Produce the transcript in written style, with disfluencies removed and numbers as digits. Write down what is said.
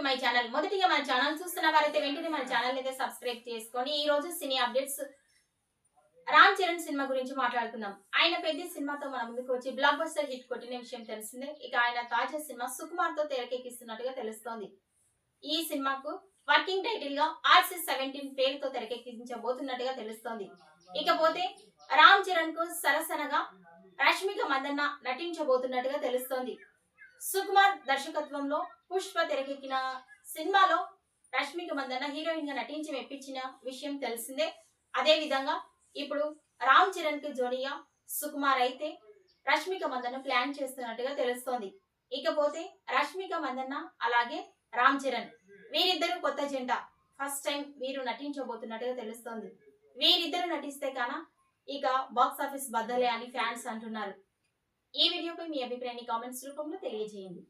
My channel. మొదటిగా మన channel చూస్తున్న వారైతే వెంటనే మన ఛానల్ అయితే సబ్స్క్రైబ్ చేసుకొని ఈ రోజు సినీ అప్డేట్స్ రామ్ చరణ్ సినిమా గురించి మాట్లాడుకుందాం. ఆయన పెద్ద సినిమాతో మన ముందుకు వచ్చి బ్లాక్ బస్టర్ హిట్ కొట్టిన విషయం తెలిసిందే. ఇక ఆయన తాజా సినిమా సుకుమార్ తో తెరకెక్కిస్తున్నట్టుగా తెలుస్తోంది. ఈ సినిమాకు వర్కింగ్ టైటిల్ గా RC-17 పేరుతో తెరకెక్కించబోతున్నట్టుగా తెలుస్తోంది. ఇకపోతే రామ్ చరణ్ కు సరసనగా రష్మిక మందన్న నటించబోతున్నట్టుగా తెలుస్తోంది. సుకుమార్ దర్శకత్వంలో పుష్ప తెరకెక్కిన సినిమాలో రష్మిక మందన్న హీరోయిన్ గా నటించి మెప్పించిన విషయం తెలిసిందే. అదే విధంగా ఇప్పుడు రామ్ చరణ్ కి జోనియా సుకుమార్ అయితే రష్మిక మందన్న ప్లాన్ చేస్తున్నట్టుగా తెలుస్తోంది. ఇకపోతే రష్మిక మందన్న అలాగే రామ్ చరణ్ వీరిద్దరు కొత్త జంట. ఫస్ట్ టైం వీరు నటించబోతున్నట్టుగా తెలుస్తోంది. వీరిద్దరు నటిస్తే కాన ఇక బాక్స్ ఆఫీస్ బద్దలే అని ఫ్యాన్స్ అంటున్నారు. ఈ వీడియోపై మీ అభిప్రాయాన్ని కామెంట్స్ రూపంలో తెలియజేయండి.